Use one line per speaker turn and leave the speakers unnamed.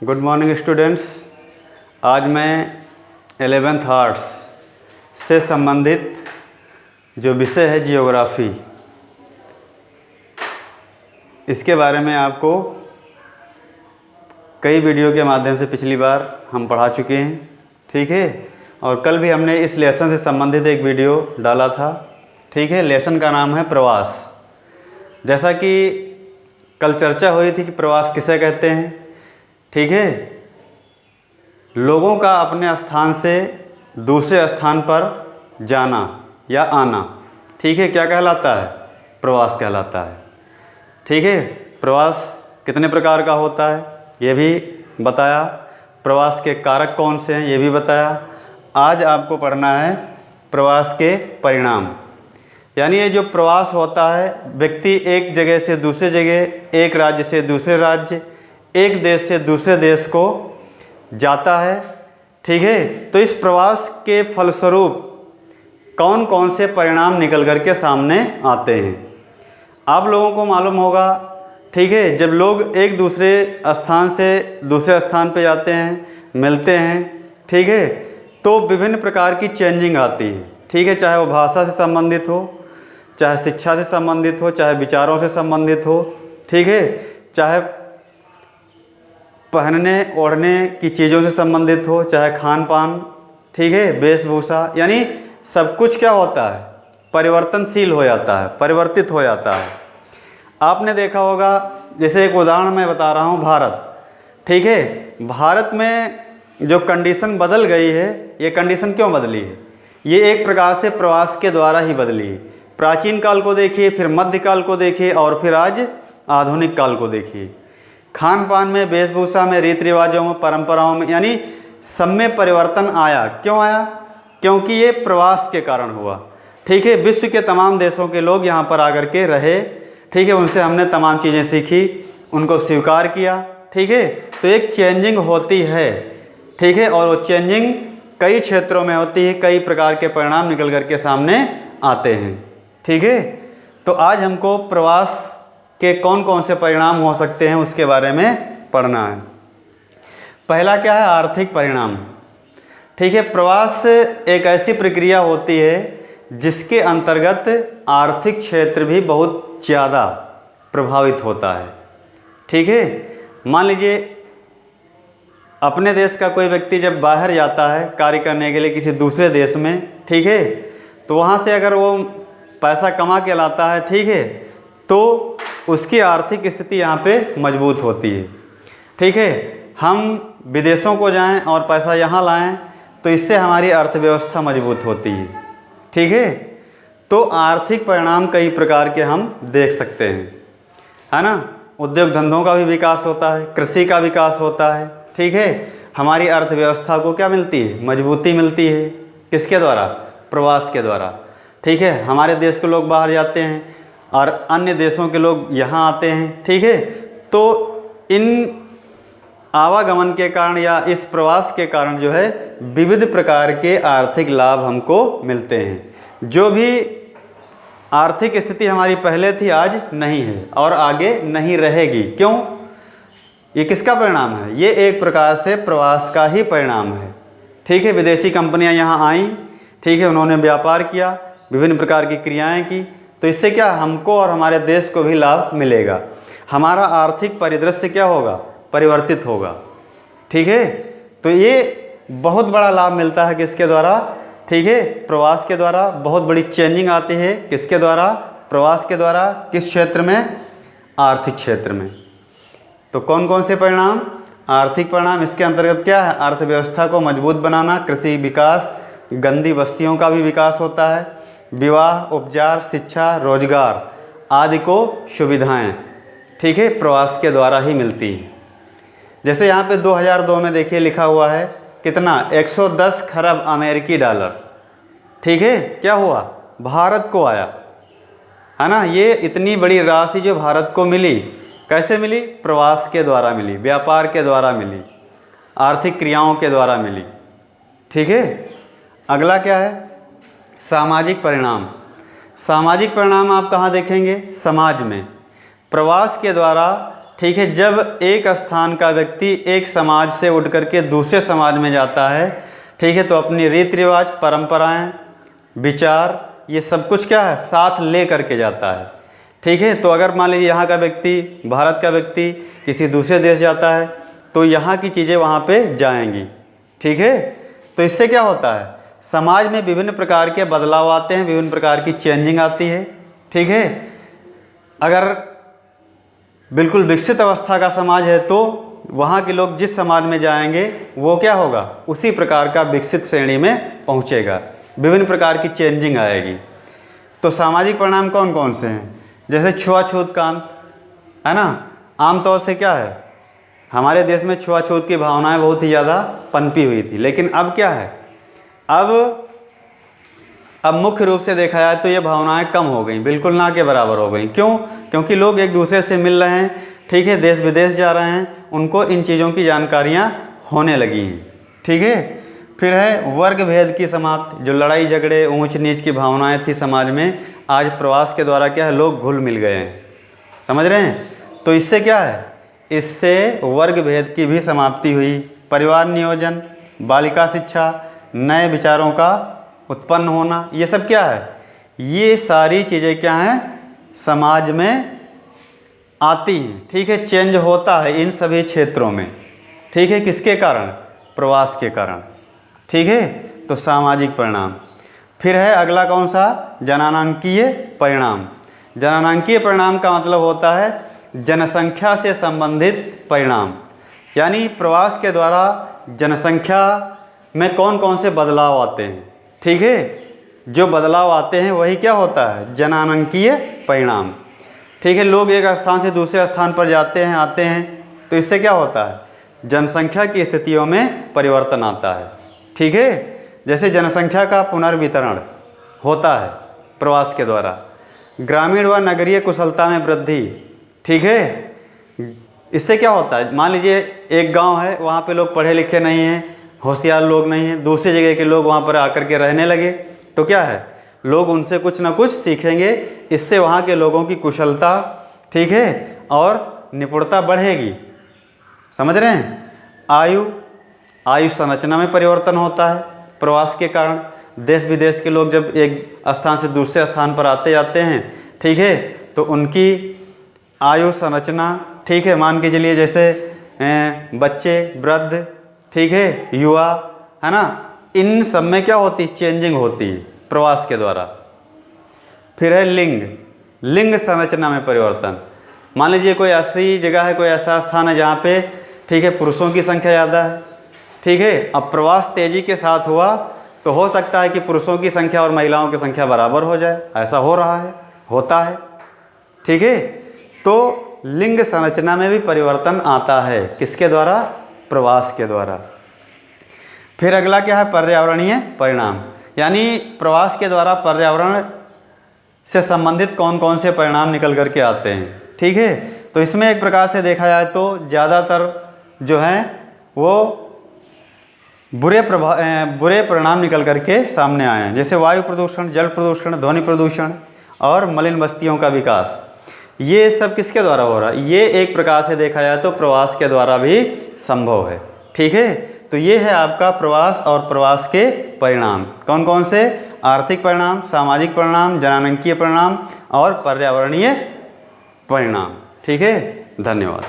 Good morning students. आज मैं 11th arts से संबंधित जो विषय है जियोग्राफी, इसके बारे में आपको कई वीडियो के माध्यम से पिछली बार हम पढ़ा चुके हैं, ठीक है। और कल भी हमने इस लेसन से संबंधित एक वीडियो डाला था, ठीक है। लेसन का नाम है प्रवास। जैसा कि कल चर्चा हुई थी कि प्रवास किसे कहते हैं, ठीक है। लोगों का अपने स्थान से दूसरे स्थान पर जाना या आना, ठीक है, क्या कहलाता है? प्रवास कहलाता है, ठीक है। प्रवास कितने प्रकार का होता है ये भी बताया, प्रवास के कारक कौन से हैं ये भी बताया। आज आपको पढ़ना है प्रवास के परिणाम। यानी ये जो प्रवास होता है, व्यक्ति एक जगह से दूसरे जगह, एक राज्य से दूसरे राज्य, एक देश से दूसरे देश को जाता है, ठीक है। तो इस प्रवास के फलस्वरूप कौन कौन से परिणाम निकल कर के सामने आते हैं, आप लोगों को मालूम होगा, ठीक है। जब लोग एक दूसरे स्थान से दूसरे स्थान पे जाते हैं, मिलते हैं, ठीक है, तो विभिन्न प्रकार की चेंजिंग आती है, ठीक है। चाहे वो भाषा से संबंधित हो, चाहे शिक्षा से संबंधित हो, चाहे विचारों से संबंधित हो, ठीक है, चाहे पहनने ओढ़ने की चीज़ों से संबंधित हो, चाहे खान पान, ठीक है, वेशभूषा, यानी सब कुछ क्या होता है? परिवर्तनशील हो जाता है, परिवर्तित हो जाता है। आपने देखा होगा, जैसे एक उदाहरण मैं बता रहा हूँ, भारत, ठीक है। भारत में जो कंडीशन बदल गई है, ये कंडीशन क्यों बदली है? ये एक प्रकार से प्रवास के द्वारा ही बदली है। प्राचीन काल को देखिए, फिर मध्यकाल को देखिए, और फिर आज आधुनिक काल को देखिए। खान पान में, वेशभूषा में, रीति रिवाजों में, परंपराओं में, यानी सब में परिवर्तन आया। क्यों आया? क्योंकि ये प्रवास के कारण हुआ, ठीक है। विश्व के तमाम देशों के लोग यहाँ पर आकर के रहे, ठीक है। उनसे हमने तमाम चीज़ें सीखी, उनको स्वीकार किया, ठीक है। तो एक चेंजिंग होती है, ठीक है। और वो चेंजिंग कई क्षेत्रों में होती है, कई प्रकार के परिणाम निकल कर के सामने आते हैं, ठीक है। तो आज हमको प्रवास के कौन कौन से परिणाम हो सकते हैं उसके बारे में पढ़ना है। पहला क्या है? आर्थिक परिणाम, ठीक है। प्रवास एक ऐसी प्रक्रिया होती है जिसके अंतर्गत आर्थिक क्षेत्र भी बहुत ज़्यादा प्रभावित होता है, ठीक है। मान लीजिए अपने देश का कोई व्यक्ति जब बाहर जाता है कार्य करने के लिए किसी दूसरे देश में, ठीक है, तो वहाँ से अगर वो पैसा कमा के लाता है, ठीक है, तो उसकी आर्थिक स्थिति यहाँ पे मजबूत होती है, ठीक है। हम विदेशों को जाएं और पैसा यहाँ लाएं तो इससे हमारी अर्थव्यवस्था मजबूत होती है, ठीक है। तो आर्थिक परिणाम कई प्रकार के हम देख सकते हैं, है ना। उद्योग धंधों का भी विकास होता है, कृषि का विकास होता है, ठीक है। हमारी अर्थव्यवस्था को क्या मिलती है? मजबूती मिलती है। किसके द्वारा? प्रवास के द्वारा, ठीक है। हमारे देश के लोग बाहर जाते हैं और अन्य देशों के लोग यहाँ आते हैं, ठीक है। तो इन आवागमन के कारण या इस प्रवास के कारण जो है विविध प्रकार के आर्थिक लाभ हमको मिलते हैं। जो भी आर्थिक स्थिति हमारी पहले थी आज नहीं है और आगे नहीं रहेगी। क्यों? ये किसका परिणाम है? ये एक प्रकार से प्रवास का ही परिणाम है, ठीक है। विदेशी कंपनियां यहाँ आईं, ठीक है, उन्होंने व्यापार किया, विभिन्न प्रकार की क्रियाएं की, तो इससे क्या हमको और हमारे देश को भी लाभ मिलेगा। हमारा आर्थिक परिदृश्य क्या होगा? परिवर्तित होगा, ठीक है। तो ये बहुत बड़ा लाभ मिलता है किसके द्वारा? ठीक है, प्रवास के द्वारा। बहुत बड़ी चेंजिंग आती है किसके द्वारा? प्रवास के द्वारा। किस क्षेत्र में? आर्थिक क्षेत्र में। तो कौन कौन से परिणाम? आर्थिक परिणाम, इसके अंतर्गत क्या है? अर्थव्यवस्था को मजबूत बनाना, कृषि विकास, गंदी बस्तियों का भी विकास होता है, विवाह, उपचार, शिक्षा, रोजगार आदि को सुविधाएं, ठीक है, प्रवास के द्वारा ही मिलती है। जैसे यहाँ पे 2002 में देखिए लिखा हुआ है कितना? 110 खरब अमेरिकी डॉलर, ठीक है, क्या हुआ? भारत को आया, है ना। ये इतनी बड़ी राशि जो भारत को मिली, कैसे मिली? प्रवास के द्वारा मिली, व्यापार के द्वारा मिली, आर्थिक क्रियाओं के द्वारा मिली, ठीक है। अगला क्या है? सामाजिक परिणाम। सामाजिक परिणाम आप कहाँ देखेंगे? समाज में। प्रवास के द्वारा ठीक है, जब एक स्थान का व्यक्ति एक समाज से उठ करके दूसरे समाज में जाता है, ठीक है, तो अपनी रीति रिवाज, परंपराएं, विचार, ये सब कुछ क्या है, साथ ले करके जाता है। ठीक है, तो अगर मान लीजिए यहाँ का व्यक्ति, भारत का व्यक्ति किसी दूसरे देश जाता है तो यहाँ की चीज़ें वहाँ पे जाएंगी। ठीक है, तो इससे क्या होता है, समाज में विभिन्न प्रकार के बदलाव आते हैं, विभिन्न प्रकार की चेंजिंग आती है। ठीक है, अगर बिल्कुल विकसित अवस्था का समाज है तो वहाँ के लोग जिस समाज में जाएंगे वो क्या होगा, उसी प्रकार का विकसित श्रेणी में पहुँचेगा, विभिन्न प्रकार की चेंजिंग आएगी। तो सामाजिक परिणाम कौन कौन से हैं, जैसे छुआछूत का अंत, है ना। आमतौर से क्या है, हमारे देश में छुआछूत की भावनाएं बहुत ही ज़्यादा पनपी हुई थी, लेकिन अब क्या है, अब मुख्य रूप से देखा जाए तो ये भावनाएं कम हो गई, बिल्कुल ना के बराबर हो गई। क्यों? क्योंकि लोग एक दूसरे से मिल रहे हैं, ठीक है, देश विदेश जा रहे हैं, उनको इन चीज़ों की जानकारियाँ होने लगी हैं। ठीक है, फिर है वर्ग भेद की समाप्ति, जो लड़ाई झगड़े, ऊंच नीच की भावनाएं थी समाज में, आज प्रवास के द्वारा क्या है, लोग घुल मिल गए हैं। समझ रहे हैं? तो इससे क्या है, इससे वर्ग भेद की भी समाप्ति हुई। परिवार नियोजन, बालिका शिक्षा, नए विचारों का उत्पन्न होना, ये सब क्या है, ये सारी चीज़ें क्या हैं, समाज में आती हैं। ठीक है, चेंज होता है इन सभी क्षेत्रों में। ठीक है, किसके कारण, प्रवास के कारण। ठीक है, तो सामाजिक परिणाम। फिर है अगला कौन सा, जननांकीय परिणाम। जननांकीय परिणाम का मतलब होता है जनसंख्या से संबंधित परिणाम, यानी प्रवास के द्वारा जनसंख्या में कौन कौन से बदलाव आते हैं। ठीक है, जो बदलाव आते हैं वही क्या होता है, जननांकीय परिणाम। ठीक है, लोग एक स्थान से दूसरे स्थान पर जाते हैं, आते हैं, तो इससे क्या होता है, जनसंख्या की स्थितियों में परिवर्तन आता है। ठीक है, जैसे जनसंख्या का पुनर्वितरण होता है प्रवास के द्वारा। ग्रामीण व नगरीय कुशलता में वृद्धि। ठीक है, इससे क्या होता है, मान लीजिए एक गांव है, वहाँ पे लोग पढ़े लिखे नहीं हैं, होशियार लोग नहीं हैं, दूसरी जगह के लोग वहाँ पर आकर के रहने लगे, तो क्या है, लोग उनसे कुछ ना कुछ सीखेंगे, इससे वहाँ के लोगों की कुशलता, ठीक है, और निपुणता बढ़ेगी। समझ रहे हैं? आयु संरचना में परिवर्तन होता है प्रवास के कारण। देश विदेश के लोग जब एक स्थान से दूसरे स्थान पर आते जाते हैं, ठीक है, तो उनकी आयु संरचना, ठीक है, मान के चलिए जैसे बच्चे, वृद्ध, ठीक है, युवा, है ना, इन सब में क्या होती है, चेंजिंग होती है प्रवास के द्वारा। फिर है लिंग संरचना में परिवर्तन। मान लीजिए कोई ऐसी जगह है, कोई ऐसा स्थान है जहाँ पे, ठीक है, पुरुषों की संख्या ज़्यादा है। ठीक है, अब प्रवास तेज़ी के साथ हुआ तो हो सकता है कि पुरुषों की संख्या और महिलाओं की संख्या बराबर हो जाए, ऐसा हो रहा है, होता है। ठीक है, तो लिंग संरचना में भी परिवर्तन आता है, किसके द्वारा, प्रवास के द्वारा। फिर अगला क्या है, पर्यावरणीय परिणाम, यानी प्रवास के द्वारा पर्यावरण से संबंधित कौन कौन से परिणाम निकल करके आते हैं। ठीक है, तो इसमें एक प्रकार से देखा जाए तो ज़्यादातर जो हैं वो बुरे परिणाम निकल करके सामने आए हैं, जैसे वायु प्रदूषण, जल प्रदूषण, ध्वनि प्रदूषण और मलिन बस्तियों का विकास। ये सब किसके द्वारा हो रहा है, ये एक प्रकार से देखा जाए तो प्रवास के द्वारा भी संभव है। ठीक है, तो ये है आपका प्रवास और प्रवास के परिणाम, कौन कौन से, आर्थिक परिणाम, सामाजिक परिणाम, जननांकीय परिणाम और पर्यावरणीय परिणाम। ठीक है, धन्यवाद।